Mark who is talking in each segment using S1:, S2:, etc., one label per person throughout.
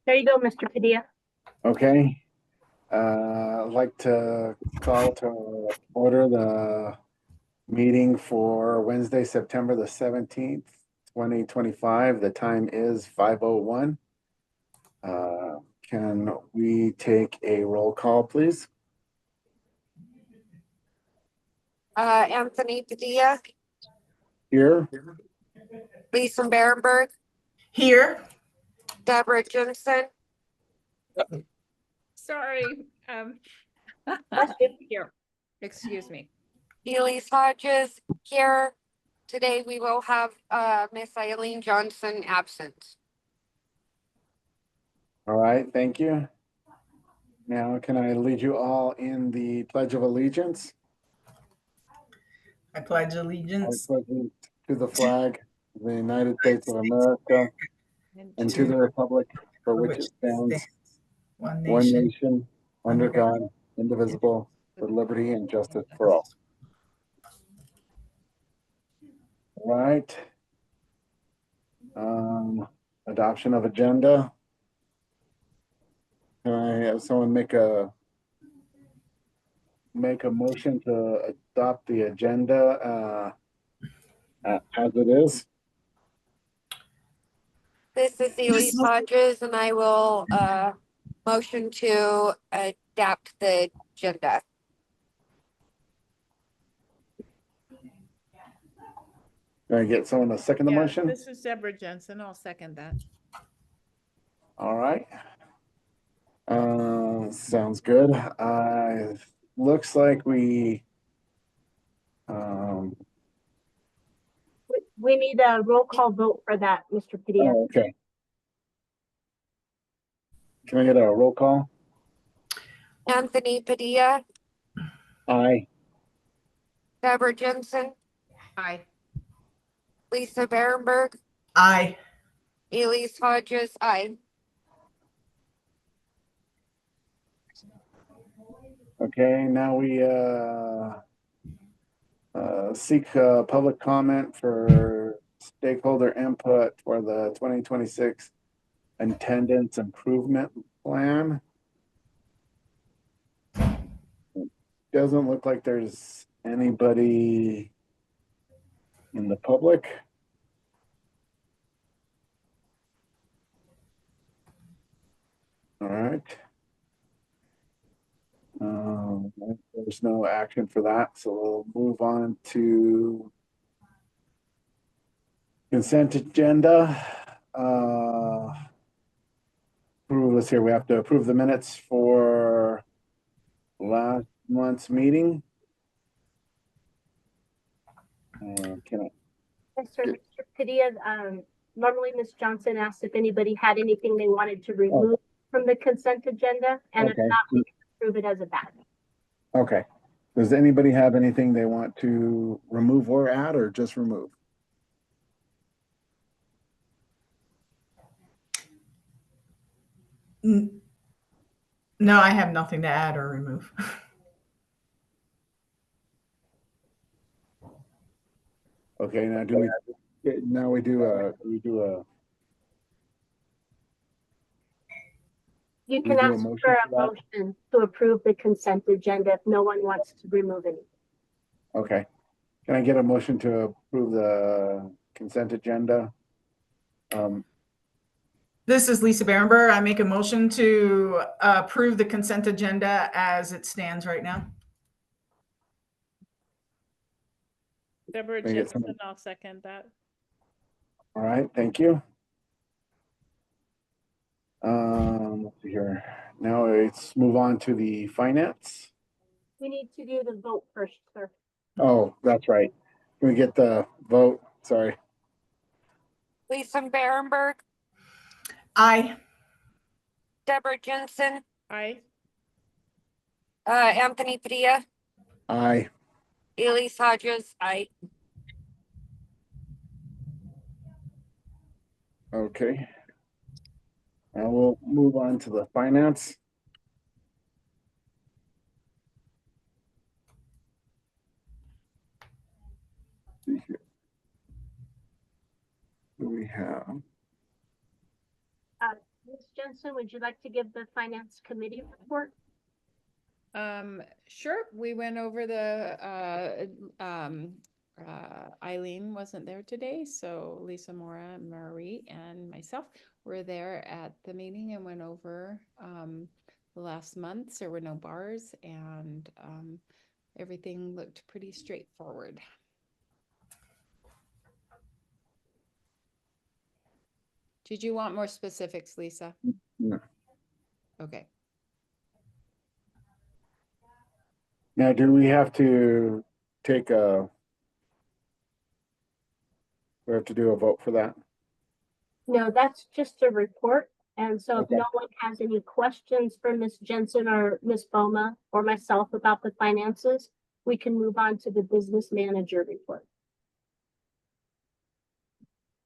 S1: There you go, Mr. Padilla.
S2: Okay. I'd like to call to order the meeting for Wednesday, September the 17th, 2025. The time is 5:01. Can we take a roll call, please?
S3: Anthony Padilla,
S2: Here.
S3: Lisa Berenberg,
S4: Here.
S3: Deborah Jensen,
S5: Sorry. Here. Excuse me.
S3: Elise Hodges here. Today we will have Miss Eileen Johnson absent.
S2: All right, thank you. Now, can I lead you all in the Pledge of Allegiance?
S4: I pledge
S2: I
S4: allegiance
S2: pledge allegiance to the flag of the United States of America and to the republic for which it stands,
S4: one
S2: one
S4: nation,
S2: nation, under God, indivisible, with liberty and justice for all. All right. Adoption of agenda. Can I have someone make a motion to adopt the agenda as it is?
S3: This is Elise Hodges, and I will motion to adapt the agenda.
S2: Can I get someone to second the motion?
S5: This is Deborah Jensen. I'll second that.
S2: All right. Sounds good. Looks like we
S1: We need a roll call vote for that, Mr. Padilla.
S2: oh, okay. Can I get a roll call?
S3: Anthony Padilla,
S2: Aye.
S3: Deborah Jensen,
S5: Aye.
S3: Lisa Berenberg,
S4: aye.
S3: Elise Hodges, aye.
S2: Okay, now we seek public comment for stakeholder input for the 2026 attendance improvement plan. Doesn't look like there's anybody in the public. All right. There's no action for that, so we'll move on to consent agenda. Approve this here. We have to approve the minutes for last month's meeting. Can I?
S1: Yes, sir, Mr. Padilla. Normally, Ms. Johnson asked if anybody had anything they wanted to remove from the consent agenda, and
S2: Okay.
S1: if not, we can approve it as a backup.
S2: Okay. Does anybody have anything they want to remove or add, or just remove?
S4: No, I have nothing to add or remove.
S2: Okay. Now do we? Now we do a.
S1: You can
S2: do a
S1: ask
S2: motion
S1: for a
S2: for that?
S1: motion to approve the consent agenda if no one wants to remove anything.
S2: Okay. Can I get a motion to approve the consent agenda?
S4: This is Lisa Berenberg. I make a motion to approve the consent agenda as it stands right now.
S5: Deborah
S2: Can I get
S5: Jensen,
S2: someone?
S5: I'll second that.
S2: All right, thank you. Let's see here. Now let's move on to the finance.
S1: We need to do the vote first, sir.
S2: Oh, that's right. Can we get the vote? Sorry.
S3: Lisa Berenberg,
S4: Aye.
S3: Deborah Jensen,
S5: Aye.
S3: Anthony Padilla,
S2: Aye.
S3: Elise Hodges, aye.
S2: Okay. Now we'll move on to the finance. See here. What do we have?
S1: Ms. Jensen, would you like to give the finance committee report?
S5: Sure, we went over Eileen wasn't there today, so Lisa, Mora, Marie, and myself were there at the meeting and went over the last months. There were no bars, and everything looked pretty straightforward. Did you want more specifics, Lisa?
S2: No.
S5: Okay.
S2: Now, do we have to take we have to do a vote for that?
S1: No, that's just a report. And so if
S2: Okay.
S1: no one has any questions for Ms. Jensen or Ms. Boma or myself about the finances, we can move on to the business manager report.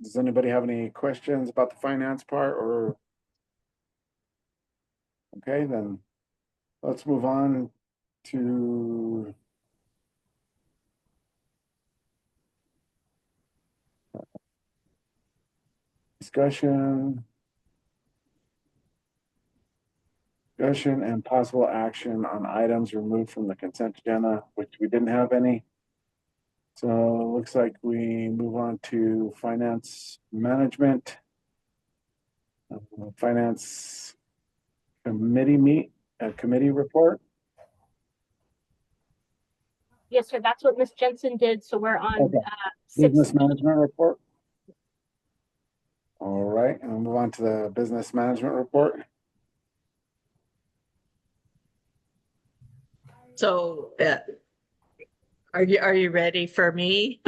S2: Does anybody have any questions about the finance part or? Okay, then let's move on to discussion and possible action on items removed from the consent agenda, which we didn't have any. So it looks like we move on to finance management. Finance committee report.
S1: Yes, sir. That's what Ms. Jensen did. So we're on
S2: Okay.
S1: 6.
S2: Business management report. All right, and we'll move on to the business management report.
S6: So, are you ready for me?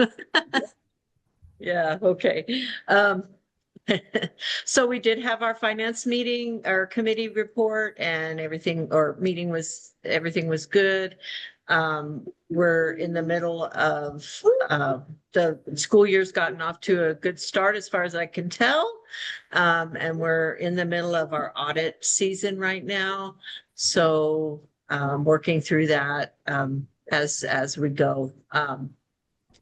S6: Yeah, okay. So we did have our finance meeting, our committee report, and everything was good. We're in the middle of the school year's gotten off to a good start as far as I can tell. And we're in the middle of our audit season right now. So working through that as we go.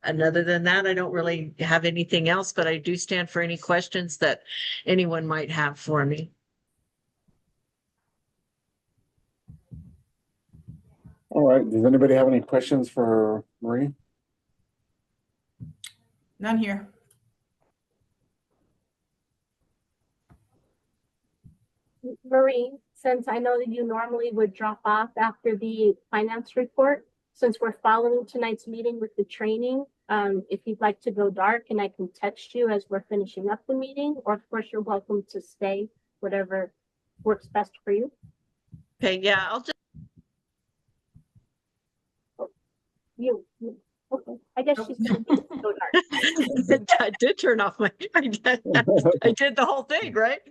S6: And other than that, I don't really have anything else, but I do stand for any questions that anyone might have for me.
S2: All right, does anybody have any questions for Marie?
S4: None here.
S1: Marie, since I know that you normally would drop off after the finance report, since we're following tonight's meeting with the training, if you'd like to go dark and I can text you as we're finishing up the meeting, or of course you're welcome to stay, whatever works best for you.
S6: Okay, yeah, I'll just.
S1: Okay, I guess she's gonna go dark.
S6: I did turn off my, I did the whole thing, right?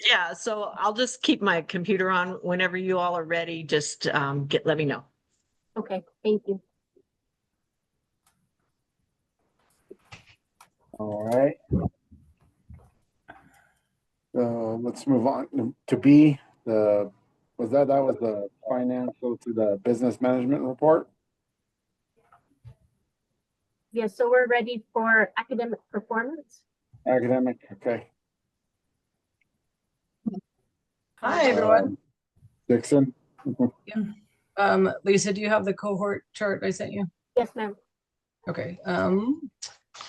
S6: Yeah, so I'll just keep my computer on whenever you all are ready. Just let me know.
S1: Okay, thank you.
S2: All right. So let's move on to B. That was the financial to the business management report.
S1: Yeah, so we're ready for academic performance.
S2: Academic, okay.
S7: Hi, everyone.
S2: Dixon.
S7: Lisa, do you have the cohort chart I sent you?
S1: Yes, ma'am.
S7: Okay.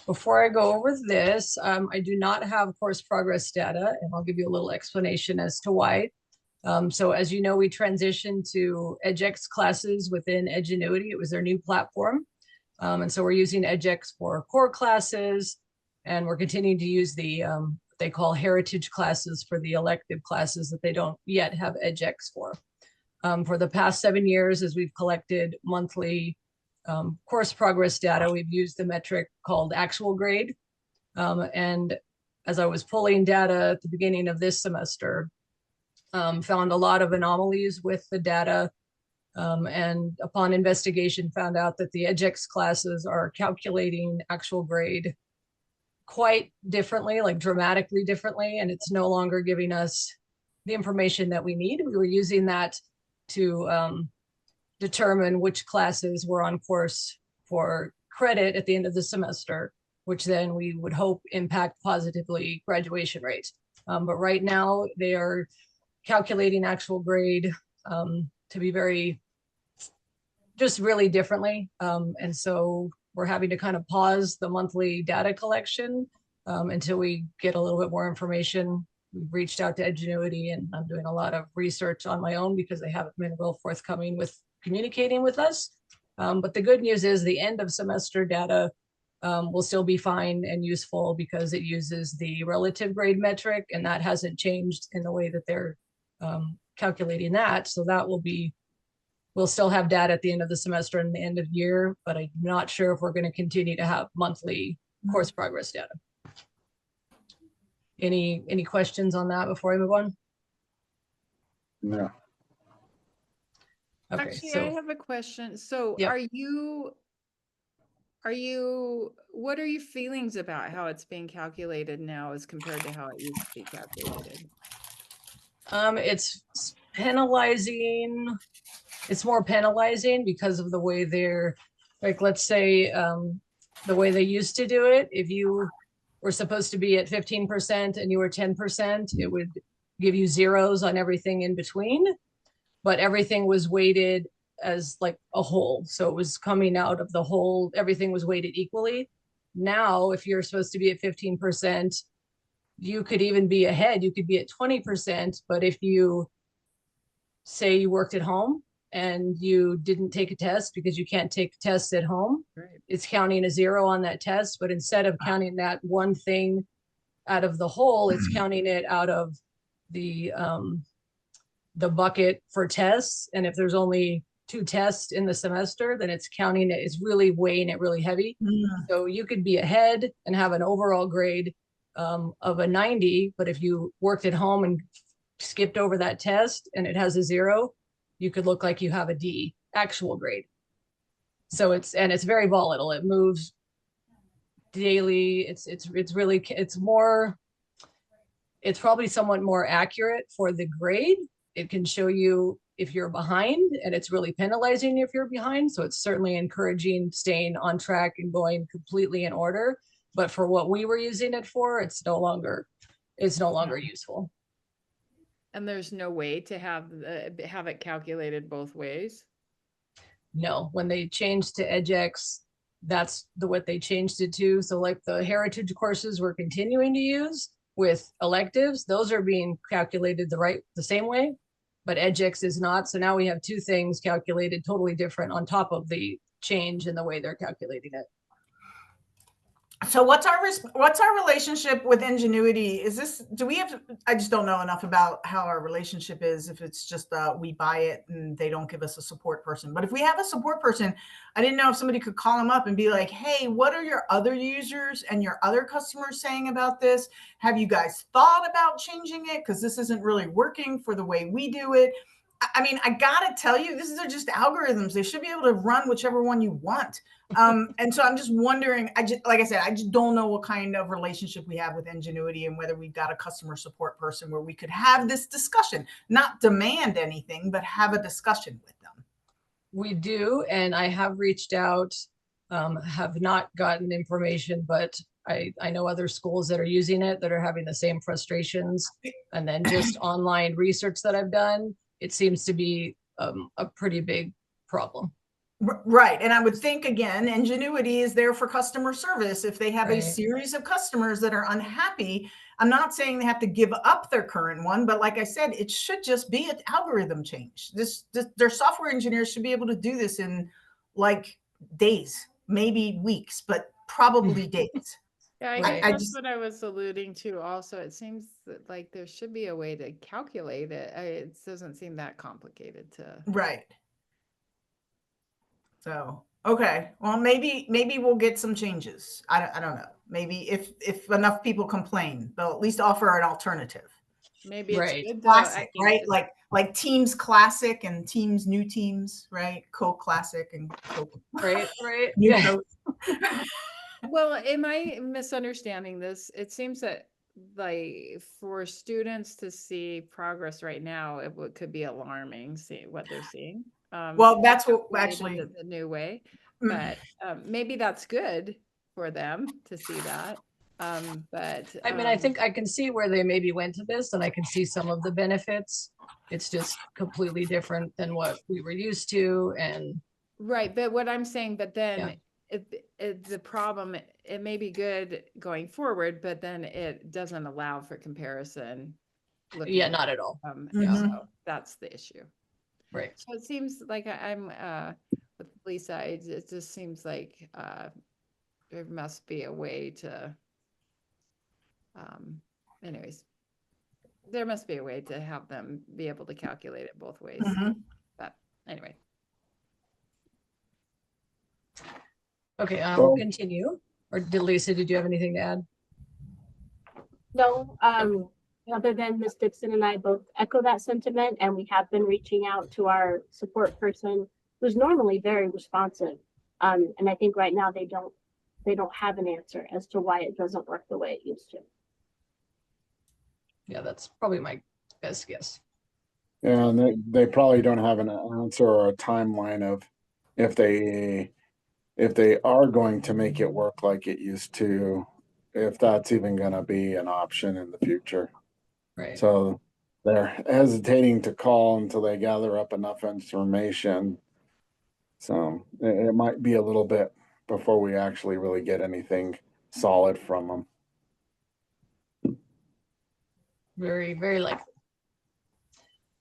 S7: Before I go over this, I do not have course progress data, and I'll give you a little explanation as to why. So as you know, we transitioned to edX classes within Edgenuity. It was their new platform. And so we're using edX for core classes, and we're continuing to use the they call heritage classes for the elective classes that they don't yet have edX for. For the past 7 years, as we've collected monthly course progress data, we've used the metric called actual grade. And as I was pulling data at the beginning of this semester, found a lot of anomalies with the data. And upon investigation, found out that the edX classes are calculating actual grade quite differently, like dramatically differently, and it's no longer giving us the information that we need. We were using that to determine which classes were on course for credit at the end of the semester, which then we would hope impact positively graduation rates. But right now they are calculating actual grade to be just really differently. And so we're having to kind of pause the monthly data collection until we get a little bit more information. We've reached out to Ingenuity, and I'm doing a lot of research on my own because they haven't been real forthcoming with communicating with us. But the good news is the end of semester data will still be fine and useful because it uses the relative grade metric, and that hasn't changed in the way that they're calculating that. So that will be, we'll still have data at the end of the semester and the end of year, but I'm not sure if we're going to continue to have monthly course progress data. Any questions on that before I move on?
S2: No.
S7: Okay,
S5: Actually, I
S7: so
S5: have a question. So
S7: Yep.
S5: what are your feelings about how it's being calculated now as compared to how it used to be calculated?
S7: it's penalizing. It's more penalizing because of the way they're, like, let's say, the way they used to do it. If you were supposed to be at 15% and you were 10%, it would give you zeros on everything in between, but everything was weighted as like a whole. So it was coming out of the whole, everything was weighted equally. Now, if you're supposed to be at 15%, you could even be ahead. You could be at 20%, but if you say you worked at home and you didn't take a test because you can't take tests at home,
S5: Right.
S7: it's counting a zero on that test. But instead of counting that one thing out of the whole, it's counting it out of the bucket for tests. And if there's only 2 tests in the semester, then it's counting it, it's really weighing it really heavy. So you could be ahead and have an overall grade of a 90, but if you worked at home and skipped over that test and it has a 0, you could look like you have a D actual grade. So it's very volatile. It moves daily. It's really, it's probably somewhat more accurate for the grade. It can show you if you're behind, and it's really penalizing you if you're behind. So it's certainly encouraging staying on track and going completely in order. But for what we were using it for, it's no longer useful.
S5: And there's no way to have it calculated both ways?
S7: No, when they changed to edX, that's what they changed it to. So like the heritage courses we're continuing to use with electives, those are being calculated the same way, but edX is not. So now we have 2 things calculated totally different on top of the change in the way they're calculating it.
S4: So what's our relationship with Ingenuity? Do we have, I just don't know enough about how our relationship is, if it's just we buy it and they don't give us a support person. But if we have a support person, I didn't know if somebody could call them up and be like, hey, what are your other users and your other customers saying about this? Have you guys thought about changing it? Because this isn't really working for the way we do it. I mean, I gotta tell you, these are just algorithms. They should be able to run whichever one you want. And so I'm just wondering, like I said, I just don't know what kind of relationship we have with Ingenuity and whether we've got a customer support person where we could have this discussion, not demand anything, but have a discussion with them.
S7: We do, and I have reached out, have not gotten information, but I know other schools that are using it that are having the same frustrations. And then just online research that I've done, it seems to be a pretty big problem.
S4: Right. And I would think, again, Ingenuity is there for customer service. If they have a series of customers that are unhappy, I'm not saying they have to give up their current one, but like I said, it should just be an algorithm change. Their software engineers should be able to do this in like days, maybe weeks, but probably days.
S5: Yeah, I
S7: Right.
S5: guess that's what I was alluding to also. It seems that like there should be a way to calculate it. It doesn't seem that complicated to.
S4: Right. So, okay. Well, maybe we'll get some changes. I don't know. Maybe if enough people complain, they'll at least offer an alternative.
S5: Maybe it's
S7: Right.
S5: good
S4: Classic, right? Like Teams Classic and Teams New Teams, right? Coke Classic and Coke.
S7: Right.
S4: New
S7: Yeah.
S4: Coke.
S5: Well, am I misunderstanding this? It seems that like for students to see progress right now, could be alarming, see what they're seeing.
S4: Well, that's what
S5: calculated
S4: actually
S5: the new way, but maybe that's good for them to see that. But
S7: I mean, I think I can see where they maybe went to this, and I can see some of the benefits. It's just completely different than what we were used to, and
S5: right, but what I'm saying, but
S7: Yeah.
S5: then the problem, it may be good going forward, but then it doesn't allow for comparison.
S7: yeah,
S5: looking,
S7: not at all.
S5: yeah,
S4: Mhm.
S5: so that's the issue.
S7: Right.
S5: So it seems like I'm with Lisa, it just seems like there must be a way to anyways, there must be a way to have them be able to calculate it both ways.
S4: Mhm.
S5: But anyway.
S7: Okay,
S2: Well-
S7: we'll continue. Or did Lisa, did you have anything to add?
S1: No, other than Ms. Dixon and I both echo that sentiment, and we have been reaching out to our support person, who's normally very responsive. And I think right now they don't have an answer as to why it doesn't work the way it used to.
S7: Yeah, that's probably my best guess.
S2: Yeah, and they probably don't have an answer or a timeline of if they are going to make it work like it used to, if that's even gonna be an option in the future.
S7: Right.
S2: So they're hesitating to call until they gather up enough information. So it might be a little bit before we actually really get anything solid from them.
S7: Very, very likely.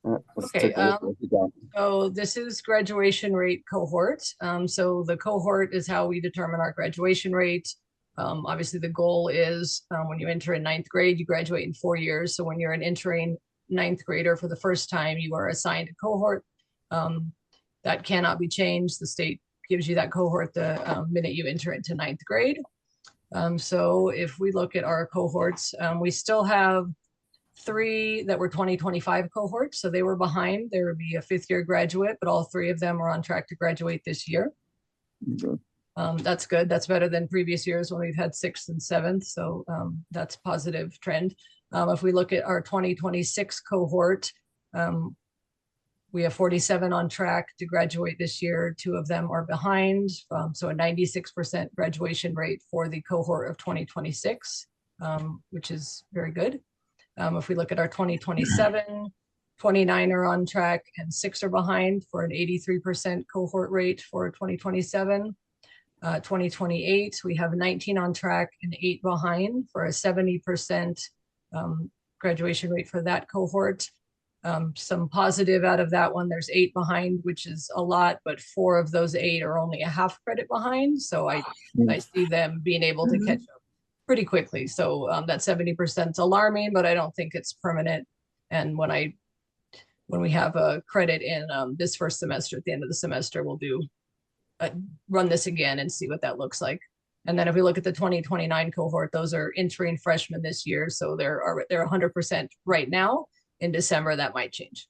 S2: Let's
S7: Okay,
S2: take a look at what we got.
S7: So this is graduation rate cohort. So the cohort is how we determine our graduation rate. Obviously, the goal is when you enter in ninth grade, you graduate in 4 years. So when you're an entering ninth grader for the first time, you are assigned a cohort. That cannot be changed. The state gives you that cohort the minute you enter into ninth grade. So if we look at our cohorts, we still have 3 that were 2025 cohorts, so they were behind. There would be a 5th year graduate, but all 3 of them are on track to graduate this year.
S2: Good.
S7: That's good. That's better than previous years when we've had 6th and 7th. So that's a positive trend. If we look at our 2026 cohort, we have 47 on track to graduate this year. 2 of them are behind. So a 96% graduation rate for the cohort of 2026, which is very good. If we look at our 2027, 29 are on track and 6 are behind for an 83% cohort rate for 2027. 2028, we have 19 on track and 8 behind for a 70% graduation rate for that cohort. Some positive out of that one, there's 8 behind, which is a lot, but 4 of those 8 are only a half credit behind. So I see them being able to catch up pretty quickly. So that 70% is alarming, but I don't think it's permanent. And when we have a credit in this first semester, at the end of the semester, we'll do run this again and see what that looks like. And then if we look at the 2029 cohort, those are entering freshmen this year. So they're 100% right now. In December, that might change.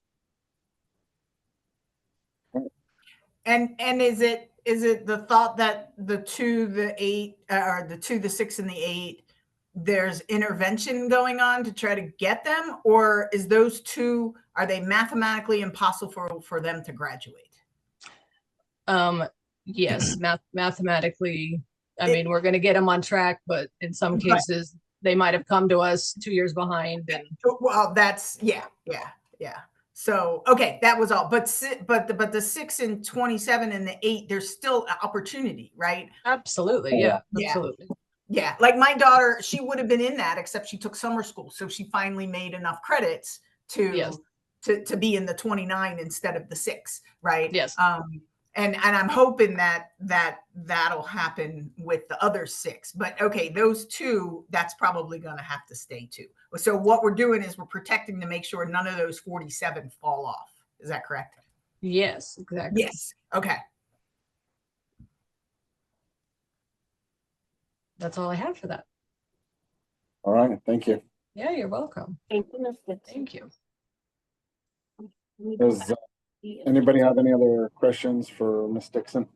S4: And is it the thought that the 2, the 8, or the 2, the 6, and the 8, there's intervention going on to try to get them, or is those 2, are they mathematically impossible for them to graduate?
S7: Yes, mathematically, I mean, we're going to get them on track, but in some cases, they might have come to us 2 years behind. And
S4: well, that's yeah. So okay, that was all. But the 6 and 27 and the 8, there's still opportunity, right?
S7: absolutely, yeah, absolutely.
S4: Yeah, like my daughter, she would have been in that, except she took summer school, so she finally made enough credits to to be in the 29 instead of the 6, right?
S7: Yes.
S4: And I'm hoping that'll happen with the other 6. But okay, those 2, that's probably going to have to stay too. So what we're doing is we're protecting to make sure none of those 47 fall off. Is that correct?
S7: Yes, exactly.
S4: Yes. Okay.
S7: That's all I have for that.
S2: All right, thank you.
S7: Yeah, you're welcome.
S1: Thank you, Ms. Dixon.
S7: Thank you.
S2: Does anybody have any other questions for Ms. Dixon?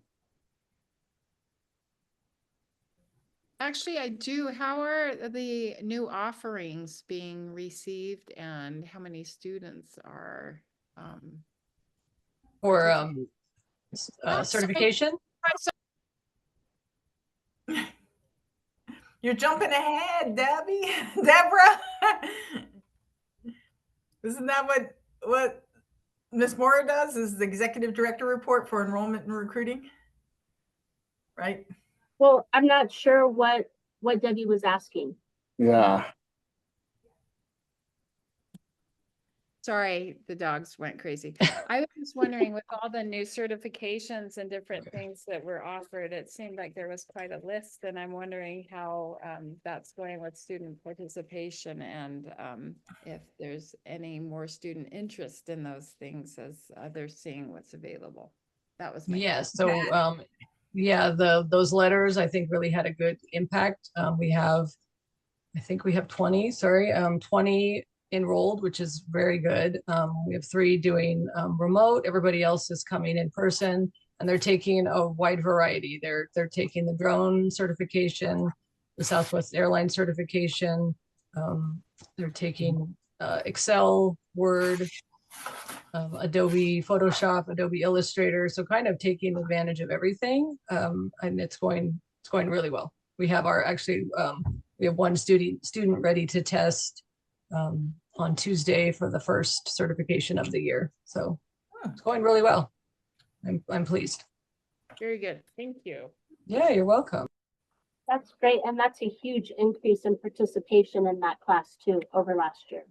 S5: Actually, I do. How are the new offerings being received and how many students are
S7: For certification?
S4: You're jumping ahead, Debbie. Deborah. Isn't that what Ms. Mora does, is the executive director report for enrollment and recruiting? Right?
S1: Well, I'm not sure what Debbie was asking.
S2: Yeah,
S5: Sorry, the dogs went crazy. I was just wondering, with all the new certifications and different things that were offered, it seemed like there was quite a list, and I'm wondering how that's going with student participation, and if there's any more student interest in those things as they're seeing what's available. That was my
S7: Yes, so yeah, those letters I think really had a good impact. I think we have 20, 20 enrolled, which is very good. We have 3 doing remote. Everybody else is coming in person, and they're taking a wide variety. They're taking the drone certification, the Southwest Airlines certification. They're taking Excel, Word, Adobe Photoshop, Adobe Illustrator. So kind of taking advantage of everything. And it's going really well. We have we have one student ready to test on Tuesday for the first certification of the year. So it's going really well. I'm pleased.
S5: very good. Thank you.
S7: Yeah, you're welcome.
S1: That's great. And that's a huge increase in participation in that class too over last year.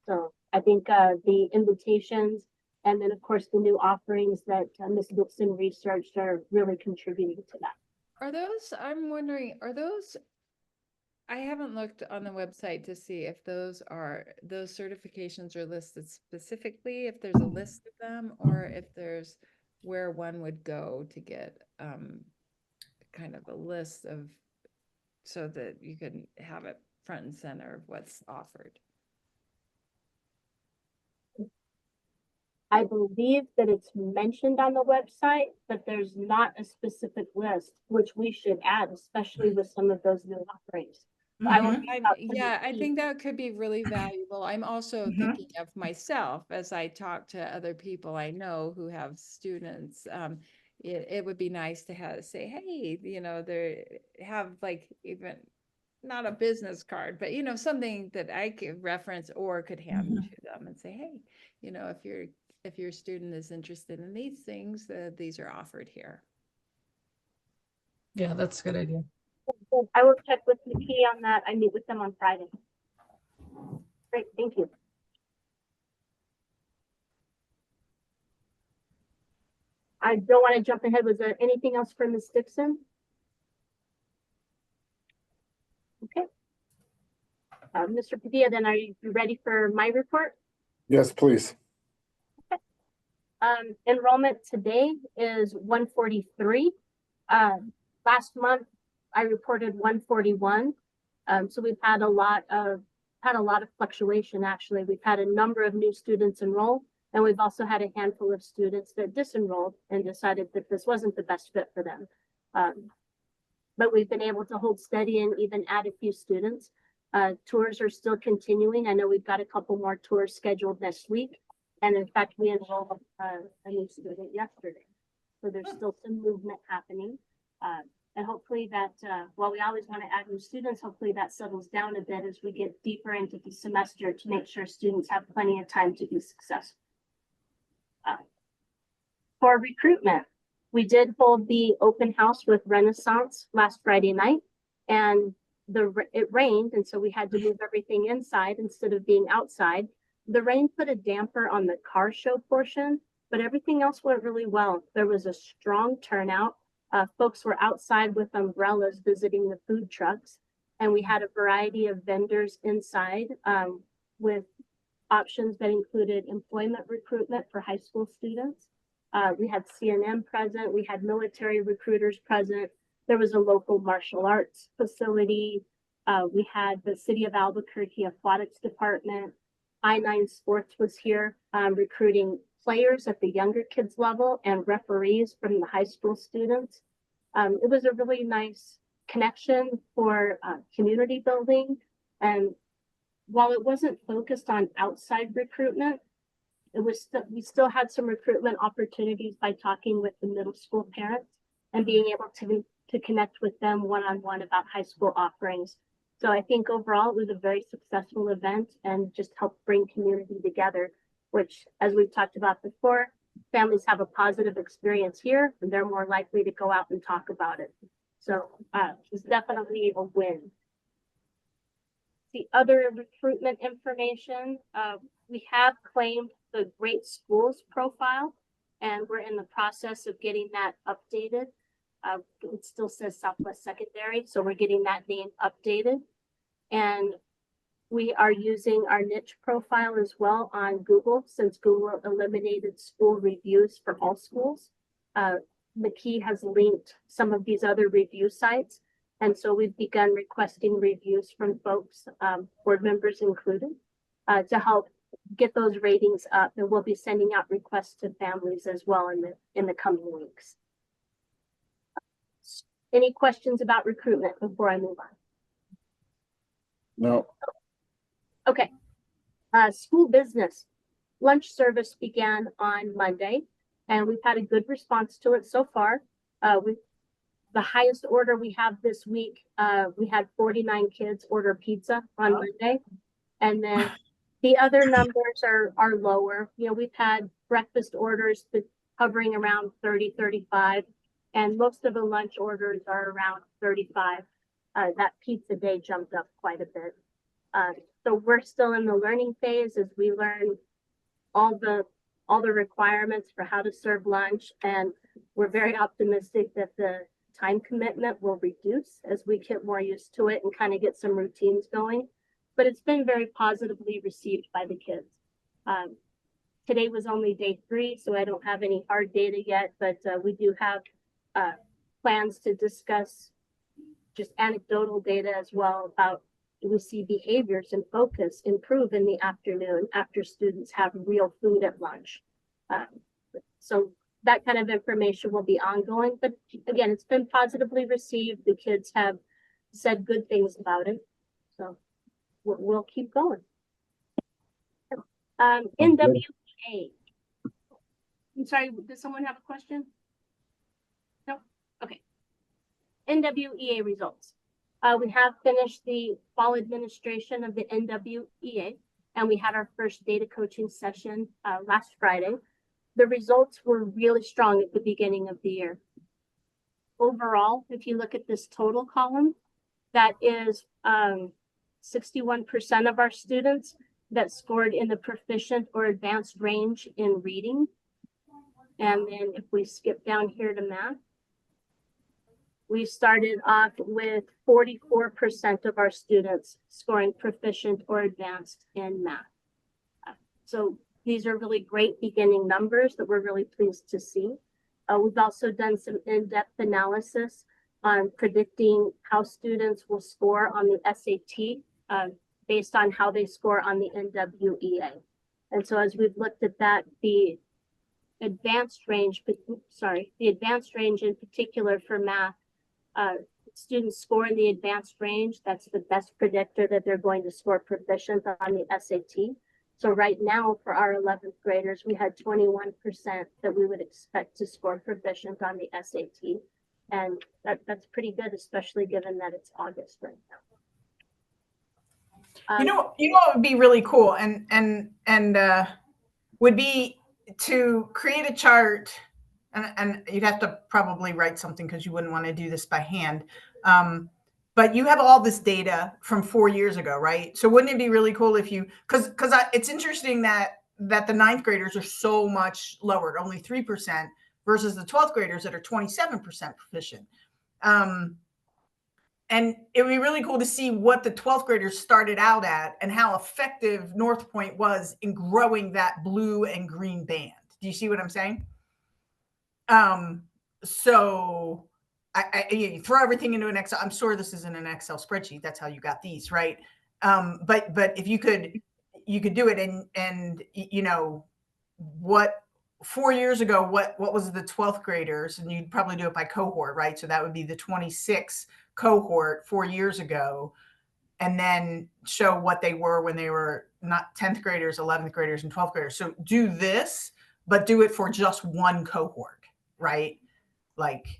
S1: So I think the invitations and then of course the new offerings that Ms. Dixon researched are really contributing to that.
S5: Are those, I'm wondering, are those, I haven't looked on the website to see if those certifications are listed specifically, if there's a list of them, or if there's where one would go to get kind of a list of, so that you can have it front and center of what's offered.
S1: I believe that it's mentioned on the website, but there's not a specific list, which we should add, especially with some of those new offerings. I will reach out to
S5: Yeah,
S1: the
S5: I
S1: team.
S5: think that could be really valuable. I'm also
S4: Mhm.
S5: thinking of myself as I talk to other people I know who have students. It would be nice to say, hey, they have like even not a business card, but something that I could reference or could hand to them and say, hey, if your student is interested in these things, these are offered here.
S7: Yeah, that's a good idea.
S1: I will check with Nikki on that. I meet with them on Friday. Great, thank you. I don't want to jump ahead. Was there anything else for Ms. Dixon? Okay. Mr. Padilla, then are you ready for my report?
S2: yes, please.
S1: Enrollment today is 143. Last month I reported 141. So we've had a lot of fluctuation. Actually, we've had a number of new students enroll, and we've also had a handful of students that disenrolled and decided that this wasn't the best fit for them. But we've been able to hold steady and even add a few students. Tours are still continuing. I know we've got a couple more tours scheduled next week. And in fact, we enrolled a new student yesterday. So there's still some movement happening. And hopefully that, while we always want to add new students, hopefully that settles down a bit as we get deeper into the semester to make sure students have plenty of time to be successful. For recruitment, we did hold the open house with Renaissance last Friday night, and it rained, and so we had to move everything inside instead of being outside. The rain put a damper on the car show portion, but everything else went really well. There was a strong turnout. Folks were outside with umbrellas visiting the food trucks, and we had a variety of vendors inside with options that included employment recruitment for high school students. We had CNN present, we had military recruiters present. There was a local martial arts facility. We had the City of Albuquerque Aquatics Department. I-9 Sports was here recruiting players at the younger kids level and referees from the high school students. It was a really nice connection for community building. And while it wasn't focused on outside recruitment, we still had some recruitment opportunities by talking with the middle school parents and being able to to connect with them one-on-one about high school offerings. So I think overall it was a very successful event and just helped bring community together, which, as we've talked about before, families have a positive experience here and they're more likely to go out and talk about it. So it's definitely a win. The other recruitment information, we have claimed the Great Schools profile, and we're in the process of getting that updated. It still says Southwest Secondary, so we're getting that name updated. And we are using our niche profile as well on Google, since Google eliminated school reviews for all schools. McKee has linked some of these other review sites. And so we've begun requesting reviews from folks, board members included, to help get those ratings up. And we'll be sending out requests to families as well in the coming weeks. Any questions about recruitment before I move on?
S2: No.
S1: Okay. School business lunch service began on Monday, and we've had a good response to it so far. The highest order we have this week, we had 49 kids order pizza on Monday. And then the other numbers are lower. You know, we've had breakfast orders hovering around 30, 35, and most of the lunch orders are around 35. That pizza day jumped up quite a bit. So we're still in the learning phase as we learn all the requirements for how to serve lunch. And we're very optimistic that the time commitment will reduce as we get more used to it and kind of get some routines going. But it's been very positively received by the kids. Today was only day 3, so I don't have any hard data yet, but we do have plans to discuss just anecdotal data as well about we see behaviors and focus improve in the afternoon after students have real food at lunch. So that kind of information will be ongoing, but again, it's been positively received. The kids have said good things about it. So we'll keep going. NWEA. I'm sorry, does someone have a question? No? Okay. NWEA results. We have finished the fall administration of the NWEA, and we had our first data coaching session last Friday. The results were really strong at the beginning of the year. Overall, if you look at this total column, that is 61% of our students that scored in the proficient or advanced range in reading. And then if we skip down here to math, we started off with 44% of our students scoring proficient or advanced in math. So these are really great beginning numbers that we're really pleased to see. We've also done some in-depth analysis on predicting how students will score on the SAT based on how they score on the NWEA. And so as we've looked at that, the advanced range in particular for math, students score in the advanced range. That's the best predictor that they're going to score proficient on the SAT. So right now for our 11th graders, we had 21% that we would expect to score proficient on the SAT. And that's pretty good, especially given that it's August right now.
S4: You know what would be really cool and would be to create a chart, and you'd have to probably write something because you wouldn't want to do this by hand. But you have all this data from 4 years ago, right? So wouldn't it be really cool if you, because it's interesting that the 9th graders are so much lower, only 3%, versus the 12th graders that are 27% proficient. And it would be really cool to see what the 12th graders started out at and how effective Northpoint was in growing that blue and green band. Do you see what I'm saying? So you throw everything into an Excel. I'm sure this isn't an Excel spreadsheet. That's how you got these, right? But if you could do it and you know, what 4 years ago, what was the 12th graders, and you'd probably do it by cohort, right? So that would be the 26 cohort 4 years ago, and then show what they were when they were not 10th graders, 11th graders, and 12th graders. So do this, but do it for just one cohort, right? Like,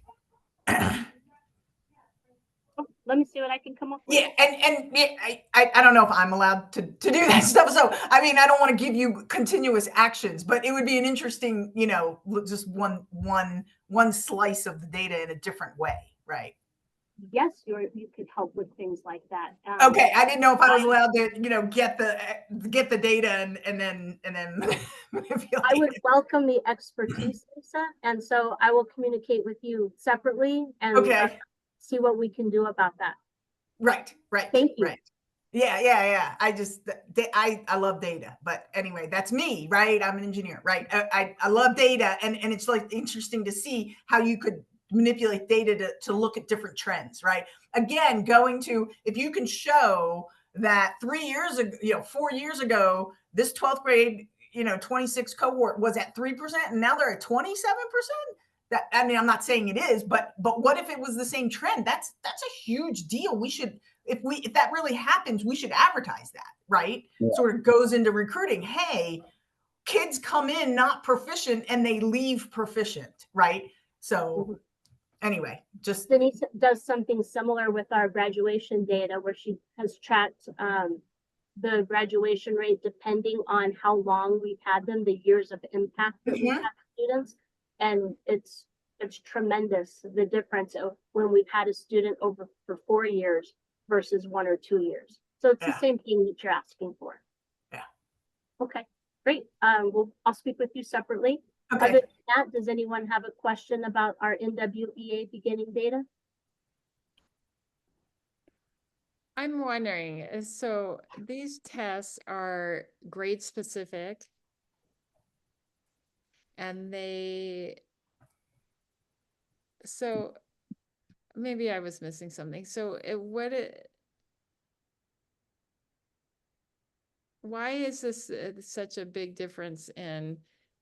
S1: let me see what I can come up with.
S4: Yeah, and yeah, I don't know if I'm allowed to do that stuff. So I mean, I don't want to give you continuous actions, but it would be an interesting, you know, just one slice of the data in a different way, right?
S1: Yes, you could help with things like that.
S4: Okay, I didn't know if I was allowed to, you know, get the data and then manipulate
S1: I would
S4: it.
S1: welcome the expertise, Lisa, and so I will communicate with you separately and
S4: Okay,
S1: see what we can do about that.
S4: right.
S1: Thank you.
S4: Right. Yeah. I just, I love data, but anyway, that's me, right? I'm an engineer, right? I love data, and it's like interesting to see how you could manipulate data to look at different trends, right? Again, going to, if you can show that 3 years ago, you know, 4 years ago, this 12th grade, you know, 26 cohort was at 3%, and now they're at 27%. That, I mean, I'm not saying it is, but what if it was the same trend? That's a huge deal. We should, if that really happens, we should advertise that, right?
S2: Yeah.
S4: Sort of goes into recruiting. Hey, kids come in not proficient and they leave proficient, right? So anyway, just
S1: Denise does something similar with our graduation data where she has tracked the graduation rate depending on how long we've had them, the years of impact that we've had students. And it's tremendous, the difference of when we've had a student over for 4 years versus 1 or 2 years. So it's the same thing that you're asking for.
S4: Yeah.
S1: Okay, great. I'll speak with you separately.
S4: okay.
S1: Other than that, does anyone have a question about our NWEA beginning data?
S5: I'm wondering, so these tests are grade specific and so maybe I was missing something. So why is this such a big difference in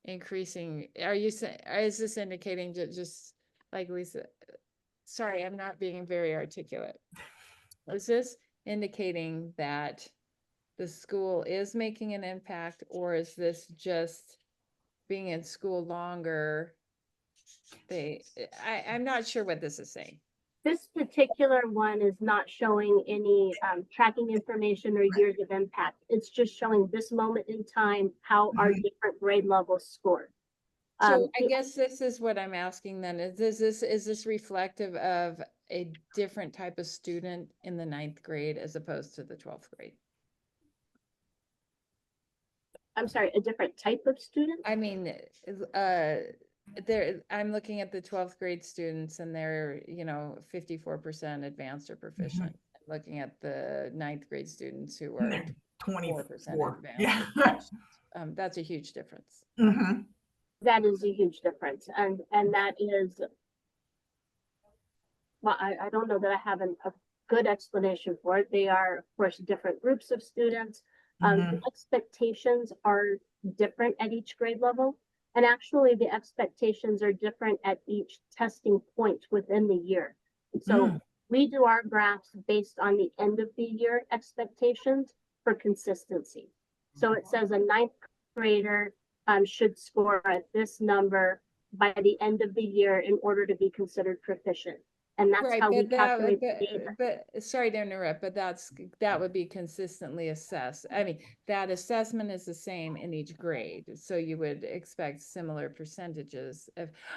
S5: increasing? Is this indicating just like Lisa? Sorry, I'm not being very articulate. Is this indicating that the school is making an impact, or is this just being in school longer? I'm not sure what this is saying.
S1: This particular one is not showing any tracking information or years of impact. It's just showing this moment in time how our different grade levels scored.
S5: So I guess this is what I'm asking then, is this reflective of a different type of student in the 9th grade as opposed to the 12th grade?
S1: I'm sorry, a different type of student?
S5: I mean, I'm looking at the 12th grade students and they're, 54% advanced or proficient. Looking at the 9th grade students who are 24% advanced.
S4: Yeah.
S5: That's a huge difference.
S1: That is a huge difference. And that is, well, I don't know that I have a good explanation for it. They are, of course, different groups of students. The expectations are different at each grade level. And actually the expectations are different at each testing point within the year. So we do our graphs based on the end of the year expectations for consistency. So it says a 9th grader should score at this number by the end of the year in order to be considered proficient. And that's
S5: Right,
S1: how we calculate the data.
S5: but sorry to interrupt, but that would be consistently assessed. I mean, that assessment is the same in each grade, so you would expect similar percentages.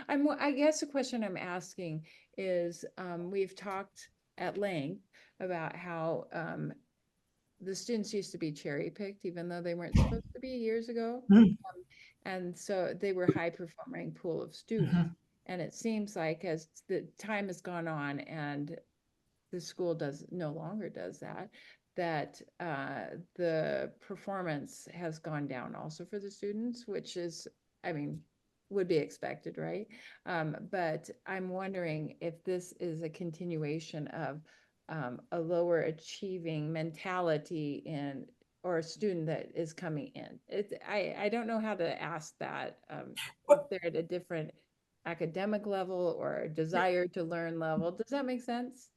S5: I guess the question I'm asking is, we've talked at length about how the students used to be cherry picked, even though they weren't supposed to be years ago. And so they were high performing pool of students. And it seems like as the time has gone on and the school no longer does that the performance has gone down also for the students, which is, I mean, would be expected, right? But I'm wondering if this is a continuation of a lower achieving mentality or a student that is coming in. I don't know how to ask that. If they're at a different academic level or desire to learn level. Does that make sense?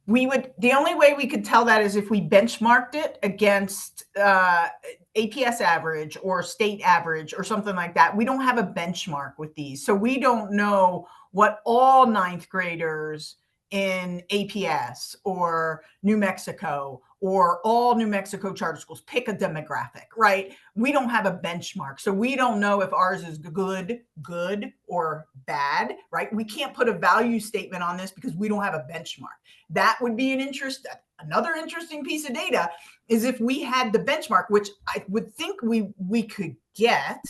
S4: The only way we could tell that is if we benchmarked it against APS average or state average or something like that. We don't have a benchmark with these. So we don't know what all 9th graders in APS or New Mexico or all New Mexico charter schools, pick a demographic, right? We don't have a benchmark. So we don't know if ours is good or bad, right? We can't put a value statement on this because we don't have a benchmark. That would be another interesting piece of data is if we had the benchmark, which I would think we could get,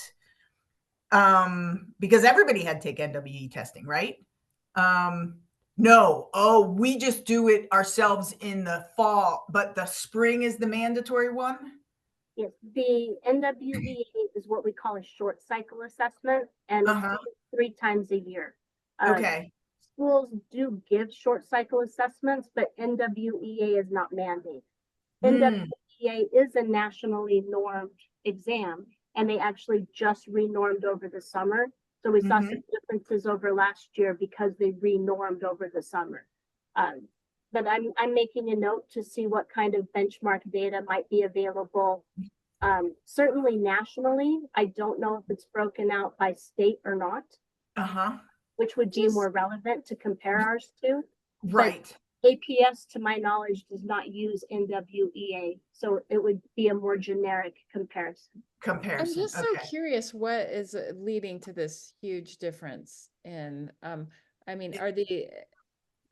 S4: because everybody had to take NWE testing, right? No, oh, we just do it ourselves in the fall, but the spring is the mandatory one.
S1: Yes, the NWEA is what we call a short cycle assessment, and it's
S4: Uh-huh.
S1: 3 times a year.
S4: Okay.
S1: Schools do give short cycle assessments, but NWEA is not mandated.
S4: Mm,
S1: NWEA is a nationally normed exam, and they actually just renormed over the summer. So we saw some differences over last year because they renormed over the summer. But I'm making a note to see what kind of benchmark data might be available. Certainly nationally, I don't know if it's broken out by state or not,
S4: uh-huh.
S1: which would be more relevant to compare ours to.
S4: Right.
S1: APS, to my knowledge, does not use NWEA, so it would be a more generic comparison.
S5: I'm
S4: Comparison.
S5: just so
S4: Okay.
S5: curious, what is leading to this huge difference in, I mean, are the,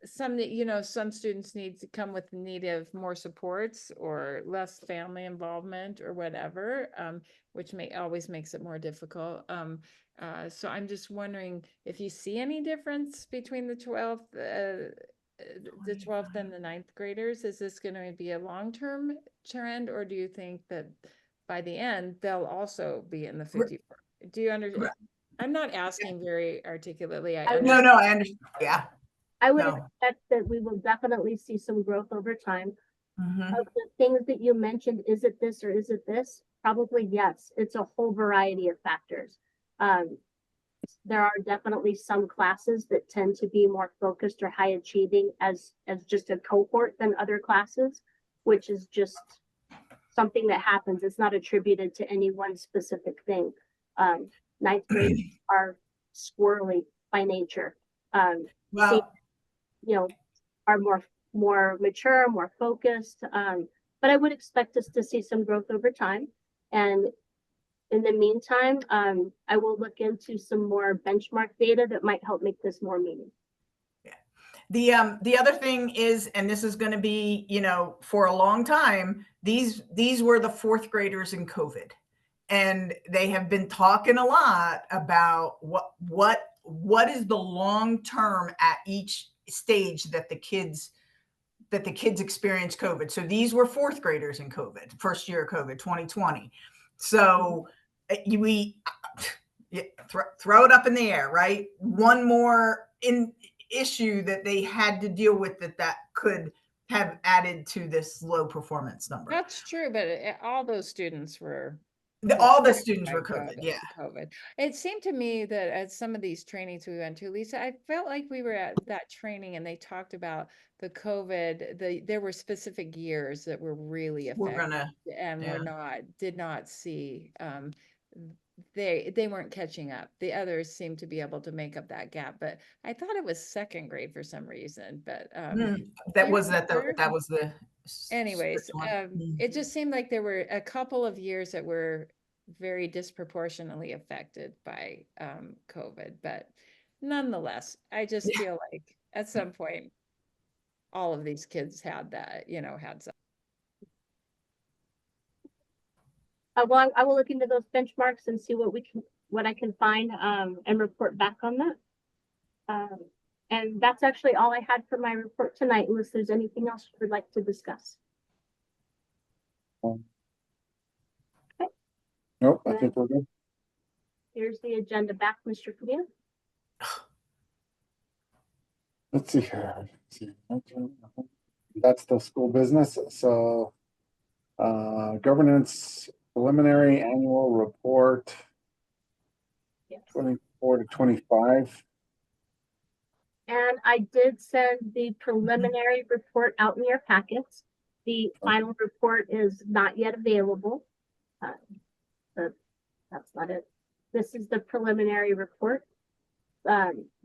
S5: some, some students need to come with need of more supports or less family involvement or whatever, which always makes it more difficult. So I'm just wondering if you see any difference between the 12th and the 9th graders. Is this going to be a long-term trend, or do you think that by the end they'll also be in the 54? Do you understand? I'm not asking very articulately.
S4: No, I understand. Yeah.
S1: I would expect that we will definitely see some growth over time.
S4: Mm-hmm.
S1: Of the things that you mentioned, is it this or is it this? Probably yes. It's a whole variety of factors. There are definitely some classes that tend to be more focused or high achieving as just a cohort than other classes, which is just something that happens. It's not attributed to any one specific thing. 9th graders are squirrely by nature.
S4: Well,
S1: Are more mature, more focused. But I would expect us to see some growth over time. And in the meantime, I will look into some more benchmark data that might help make this more meaningful.
S4: The other thing is, and this is going to be, for a long time, these were the 4th graders in COVID, and they have been talking a lot about what is the long term at each stage that the kids experience COVID. So these were 4th graders in COVID, first year of COVID, 2020. So we throw it up in the air, right? One more issue that they had to deal with that could have added to this low performance number.
S5: That's true, but all those students were
S4: all the students were COVID. Yeah.
S5: COVID. It seemed to me that at some of these trainings we went to, Lisa, I felt like we were at that training and they talked about the COVID, there were specific years that were really affected did not see, they weren't catching up. The others seemed to be able to make up that gap, but I thought it was 2nd grade for some reason, but
S4: that was the
S5: anyways, it just seemed like there were a couple of years that were very disproportionately affected by COVID, but nonetheless, I just feel like at some point all of these kids had that, had some.
S1: I will look into those benchmarks and see what I can find and report back on that. And that's actually all I had for my report tonight, unless there's anything else you would like to discuss. Okay.
S2: Nope, I think we're good.
S1: Here's the agenda back, Mr. Padilla.
S2: Let's see here. That's the school business. So governance preliminary annual report,
S1: Yes.
S2: 24 to 25.
S1: And I did send the preliminary report out in your packets. The final report is not yet available. But that's not it. This is the preliminary report.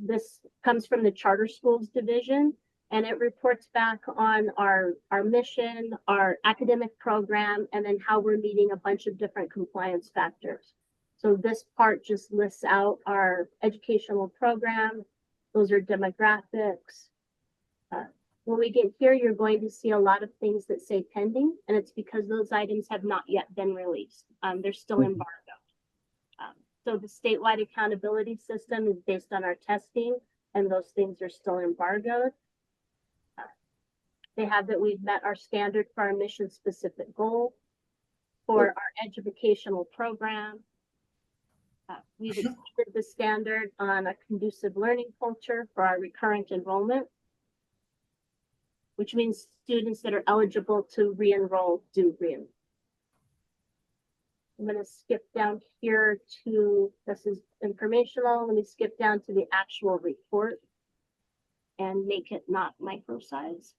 S1: This comes from the Charter Schools Division. And it reports back on our mission, our academic program, and then how we're meeting a bunch of different compliance factors. So this part just lists out our educational program. Those are demographics. When we get here, you're going to see a lot of things that say pending, and it's because those items have not yet been released. They're still embargoed. So the statewide accountability system is based on our testing, and those things are still embargoed. They have that we've met our standard for our mission specific goal for our educational program. We've exceeded the standard on a conducive learning culture for our recurrent enrollment, which means students that are eligible to re-enroll do re-enroll. I'm going to skip down here to, this is informational. Let me skip down to the actual report and make it not micro size.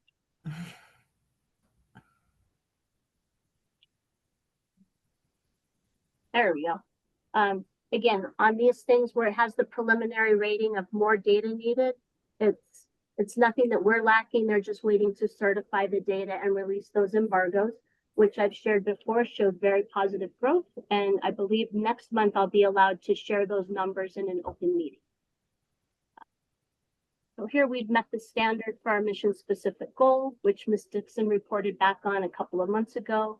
S1: There we go. Again, on these things where it has the preliminary rating of more data needed, it's nothing that we're lacking. They're just waiting to certify the data and release those embargoes, which I've shared before, showed very positive growth. And I believe next month I'll be allowed to share those numbers in an open meeting. So here we've met the standard for our mission specific goal, which Ms. Dixon reported back on a couple of months ago.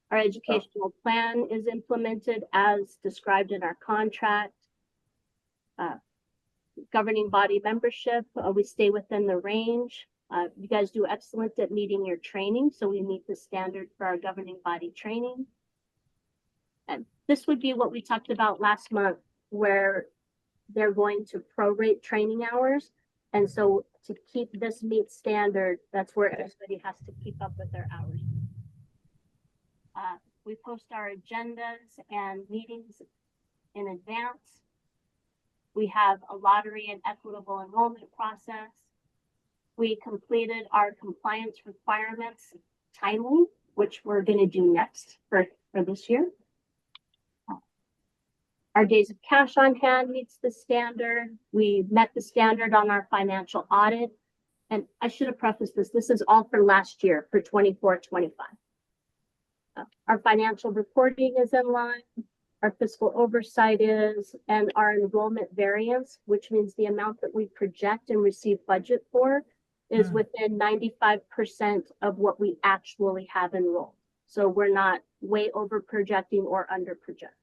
S1: Our educational plan is implemented as described in our contract. Governing body membership, we stay within the range. You guys do excellent at meeting your training, so we meet the standard for our governing body training. And this would be what we talked about last month, where they're going to prorate training hours. And so to keep this meet standard, that's where everybody has to keep up with their hours. We post our agendas and meetings in advance. We have a lottery and equitable enrollment process. We completed our compliance requirements timely, which we're going to do next for this year. Our days of cash on hand meets the standard. We met the standard on our financial audit. And I should have prefaced this. This is all for last year, for 24-25. Our financial reporting is in line. Our fiscal oversight is, and our enrollment variance, which means the amount that we project and receive budget for, is within 95% of what we actually have enrolled. So we're not way over projecting or under projecting.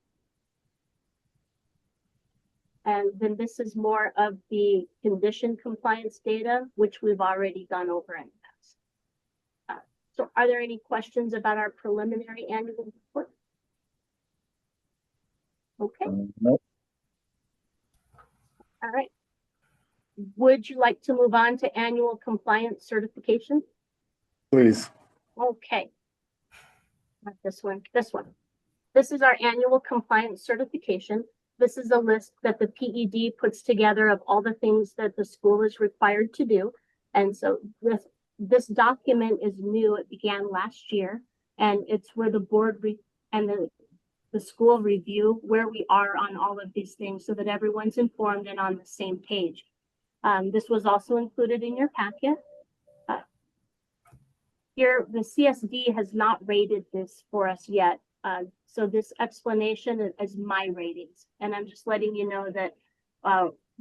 S1: And then this is more of the condition compliance data, which we've already gone over in the past. So are there any questions about our preliminary annual report? Okay.
S2: Nope.
S1: All right. Would you like to move on to annual compliance certification?
S2: Please.
S1: Okay. Not this one, this one. This is our annual compliance certification. This is a list that the PED puts together of all the things that the school is required to do. And so this document is new. It began last year, and it's where the board and the school review where we are on all of these things so that everyone's informed and on the same page. This was also included in your packet. Here, the CSD has not rated this for us yet. So this explanation is my ratings. And I'm just letting you know that,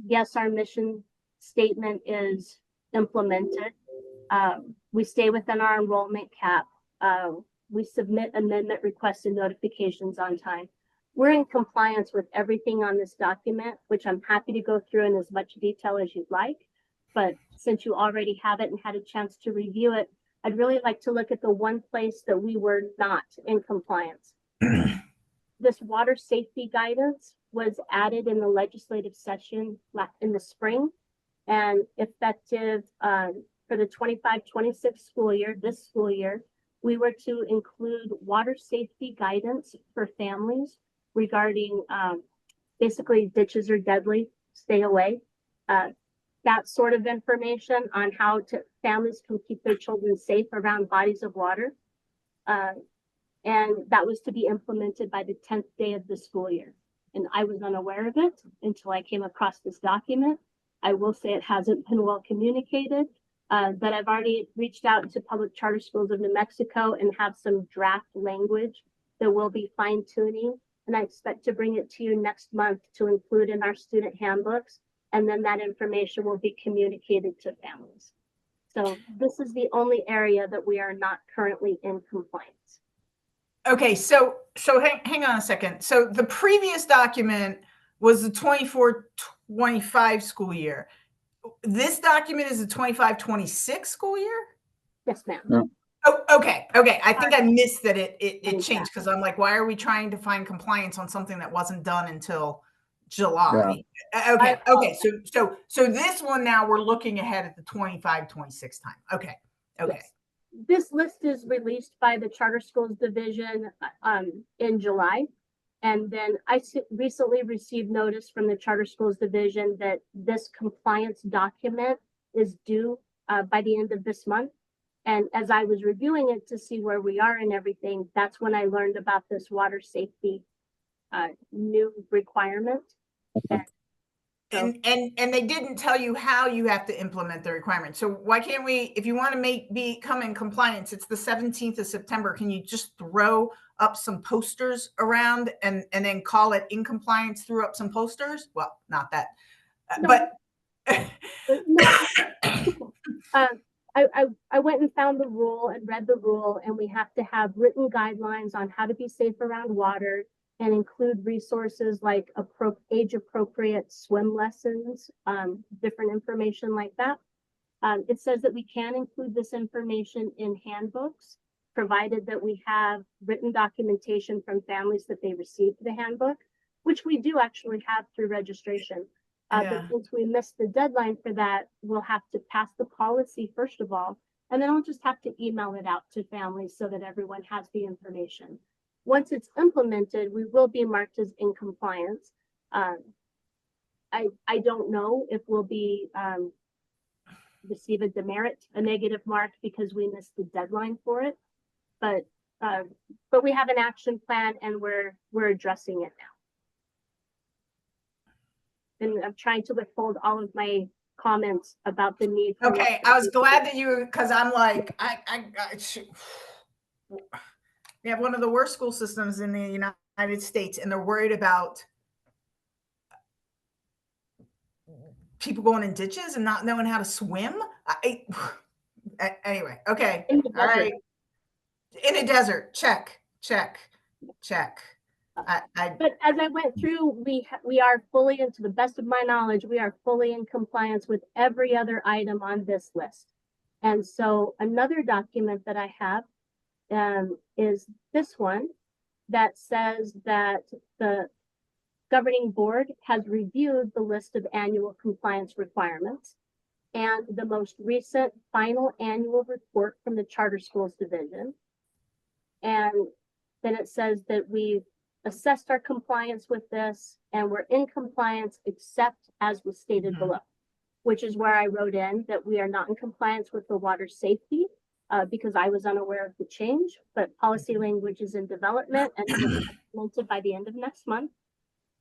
S1: yes, our mission statement is implemented. We stay within our enrollment cap. We submit amendment requests and notifications on time. We're in compliance with everything on this document, which I'm happy to go through in as much detail as you'd like. But since you already have it and had a chance to review it, I'd really like to look at the one place that we were not in compliance. This water safety guidance was added in the legislative session in the spring and effective for the 25-26 school year, this school year, we were to include water safety guidance for families regarding basically ditches are deadly, stay away. That sort of information on how families can keep their children safe around bodies of water. And that was to be implemented by the 10th day of the school year. And I was unaware of it until I came across this document. I will say it hasn't been well communicated. that I've already reached out to Public Charter Schools of New Mexico and have some draft language that we'll be fine tuning. And I expect to bring it to you next month to include in our student handbooks. And then that information will be communicated to families. So this is the only area that we are not currently in compliance.
S4: Okay, so hang on a second. So the previous document was the 24-25 school year. This document is the 25-26 school year?
S1: Yes, ma'am.
S2: No.
S4: Oh, okay. I think I missed that it
S1: Exactly.
S4: changed because I'm like, why are we trying to find compliance on something that wasn't done until July? Okay. So this one now we're looking ahead at the 25-26 time. Okay.
S1: Yes. This list is released by the Charter Schools Division in July. And then I recently received notice from the Charter Schools Division that this compliance document is due by the end of this month. And as I was reviewing it to see where we are and everything, that's when I learned about this water safety new requirement.
S4: And they didn't tell you how you have to implement the requirement. So why can't we, if you want to become in compliance, it's the 17th of September. Can you just throw up some posters around and then call it in compliance, threw up some posters? Well, not that,
S1: No,
S4: but.
S1: I went and found the rule and read the rule, and we have to have written guidelines on how to be safe around water and include resources like age-appropriate swim lessons, different information like that. It says that we can include this information in handbooks, provided that we have written documentation from families that they received the handbook, which we do actually have through registration. But since we missed the deadline for that, we'll have to pass the policy first of all, and then I'll just have to email it out to families so that everyone has the information. Once it's implemented, we will be marked as in compliance. I don't know if we'll be receive a demerit, a negative mark because we missed the deadline for it, but we have an action plan and we're addressing it now. And I'm trying to withhold all of my comments about the need.
S4: Okay, I was glad that you, because I'm like, we have one of the worst school systems in the United States, and they're worried about people going in ditches and not knowing how to swim. Anyway, okay, all right. In a desert, check. But
S1: as I went through, we are fully, and to the best of my knowledge, we are fully in compliance with every other item on this list. And so another document that I have is this one that says that the governing board has reviewed the list of annual compliance requirements and the most recent final annual report from the Charter Schools Division. And then it says that we've assessed our compliance with this and we're in compliance except as was stated below, which is where I wrote in that we are not in compliance with the water safety because I was unaware of the change, but policy language is in development and will be implemented by the end of next month.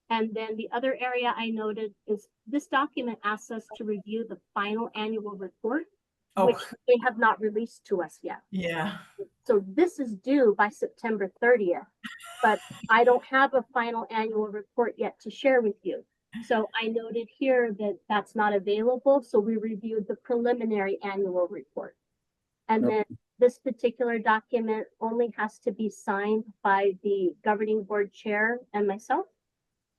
S1: And then the other area I noted is this document asks us to review the final annual report, which they have not released to us yet.
S4: Yeah.
S1: So this is due by September 30th, but I don't have a final annual report yet to share with you. So I noted here that that's not available. So we reviewed the preliminary annual report. And then this particular document only has to be signed by the governing board chair and myself.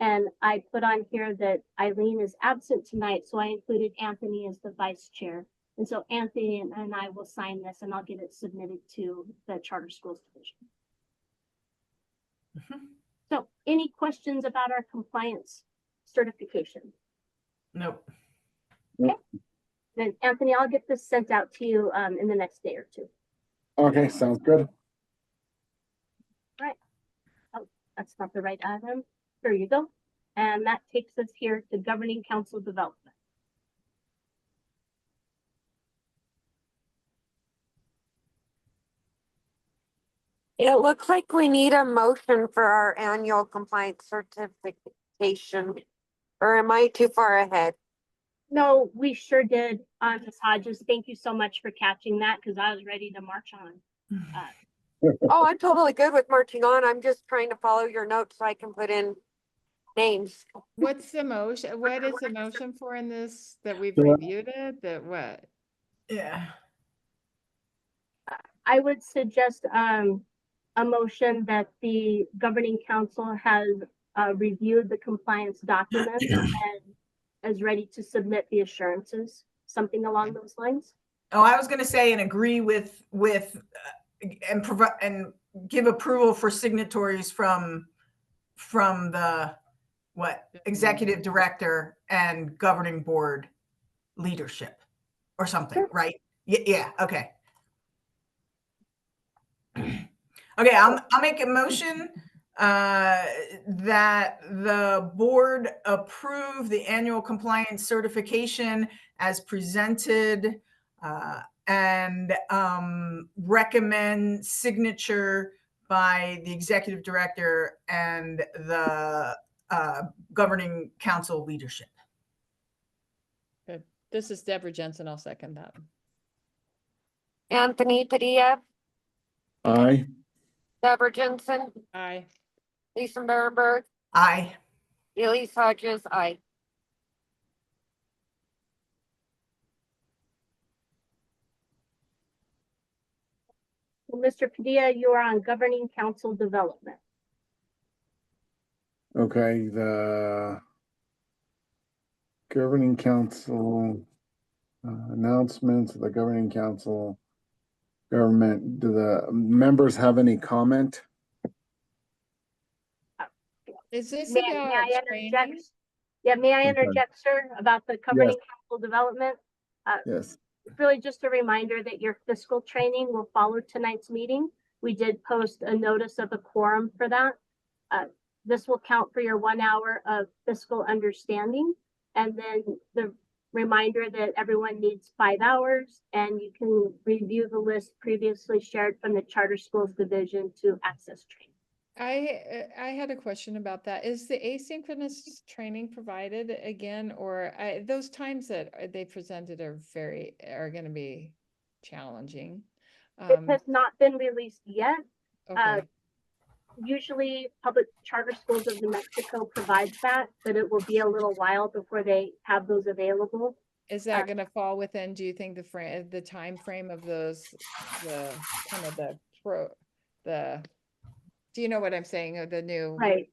S1: And I put on here that Eileen is absent tonight, so I included Anthony as the vice chair. And so Anthony and I will sign this and I'll get it submitted to the Charter Schools Division. So any questions about our compliance certification?
S4: Nope.
S1: Okay. Then Anthony, I'll get this sent out to you in the next day or two.
S2: Okay, sounds good.
S1: Right. Oh, that's not the right item. There you go. And that takes us here to Governing Council Development.
S3: It looks like we need a motion for our annual compliance certification. Or am I too far ahead?
S1: No, we sure did, Ms. Hodges. Thank you so much for catching that because I was ready to march on.
S3: Oh, I'm totally good with marching on. I'm just trying to follow your notes so I can put in names.
S5: What's the motion? What is the motion for in this, that we've
S2: Yeah.
S5: reviewed it, that what?
S4: Yeah.
S1: I would suggest a motion that the governing council has reviewed the compliance documents and is ready to submit the assurances, something along those lines.
S4: Oh, I was going to say and agree with and provide and give approval for signatories from the executive director and governing board leadership or something,
S1: Sure.
S4: right? Yeah. Okay. Okay. I'll make a motion that the board approve the annual compliance certification as presented and recommend signature by the executive director and the governing council leadership.
S5: Good. This is Deborah Jensen. I'll second that.
S3: Anthony Padilla,
S2: Aye.
S3: Deborah Jensen,
S5: Aye.
S3: Lisa Berenberg,
S4: Aye.
S3: Elise Hodges, aye.
S1: Well, Mr. Padilla, you are on governing council development.
S2: Okay, the governing council announcements of the governing council government. Do the members have any comment?
S5: Is this
S1: May
S5: about
S1: I
S5: training?
S1: interject? Yeah, may I
S2: Okay.
S1: interject, sir, about the governing council development?
S2: Yes.
S1: Really just a reminder that your fiscal training will follow tonight's meeting. We did post a notice of a quorum for that. This will count for your 1 hour of fiscal understanding. And then the reminder that everyone needs 5 hours, and you can review the list previously shared from the Charter Schools Division to access training.
S5: I had a question about that. Is the asynchronous training provided again, or those times that they presented are going to be challenging?
S1: It has not been released yet.
S5: Okay.
S1: Usually Public Charter Schools of New Mexico provides that, but it will be a little while before they have those available.
S5: Is that going to fall within, do you think, the time frame of those, the kind of do you know what I'm saying, of the new?
S1: Right.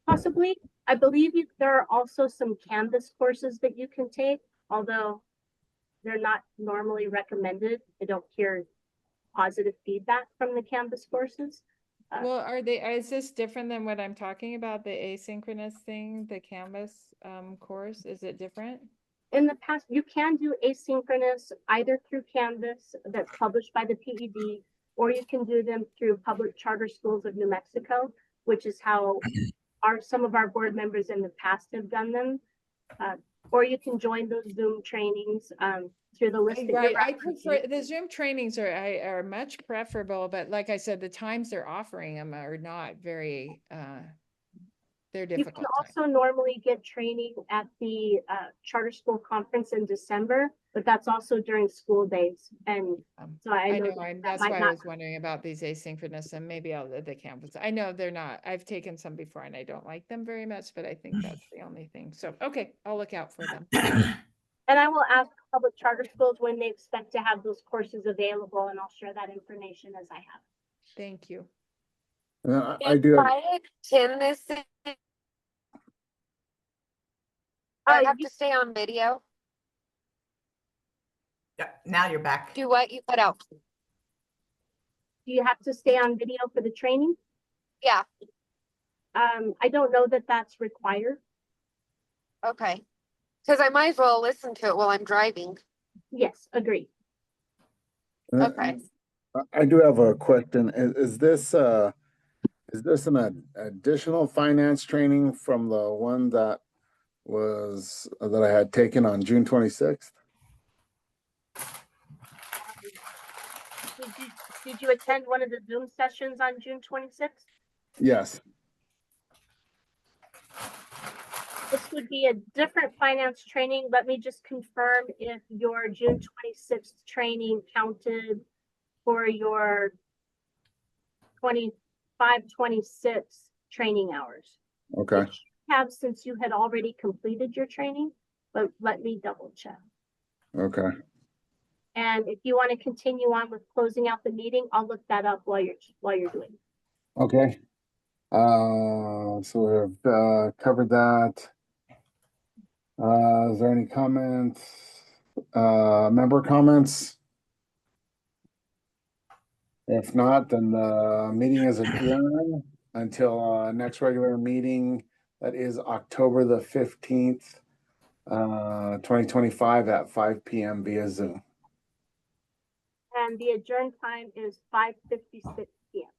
S1: Possibly. I believe there are also some Canvas courses that you can take, although they're not normally recommended. I don't hear positive feedback from the Canvas courses.
S5: Well, is this different than what I'm talking about, the asynchronous thing, the Canvas course? Is it different?
S1: In the past, you can do asynchronous either through Canvas that's published by the PED, or you can do them through Public Charter Schools of New Mexico, which is how some of our board members in the past have done them. Or you can join those Zoom trainings through the list.
S5: Right, I prefer the Zoom trainings are much preferable, but like I said, the times they're offering them are not very they're difficult.
S1: You can also normally get training at the charter school conference in December, but that's also during school days. And so I know
S5: that's why I was wondering about these asynchronous, and maybe the campus. I know they're not. I've taken some before and I don't like them very much, but I think that's the only thing. So, okay, I'll look out for them.
S1: And I will ask public charter schools when they expect to have those courses available, and I'll share that information as I have.
S5: Thank you.
S2: I do have,
S3: Can this I have to stay on video?
S4: Yeah, now you're back.
S3: Do what you put out?
S1: Do you have to stay on video for the training?
S3: Yeah.
S1: I don't know that that's required.
S3: Okay. Because I might as well listen to it while I'm driving.
S1: Yes, agree.
S3: Okay.
S2: I do have a question. Is this an additional finance training from the one that I had taken on June 26th?
S1: Did you attend one of the Zoom sessions on June 26th?
S2: Yes.
S1: It's would be a different finance training. Let me just confirm if your June 26th training counted for your 25-26 training hours.
S2: Okay,
S1: It should have, since you had already completed your training, but let me double check.
S2: okay.
S1: And if you want to continue on with closing out the meeting, I'll look that up while you're doing it.
S2: Okay. So we've covered that. Is there any comments? Member comments? If not, then the meeting is adjourned until next regular meeting. That is October the 15th, 2025 at 5 p.m. via Zoom.
S1: And the adjourn time is 5:56 p.m.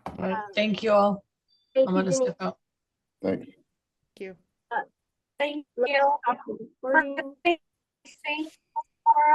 S7: All right, thank you all.
S1: Thank
S7: I'm
S1: you,
S7: gonna
S1: Denise.
S7: step out.
S2: Thank you.
S5: Thank you.
S1: Thank you. Stop the recording.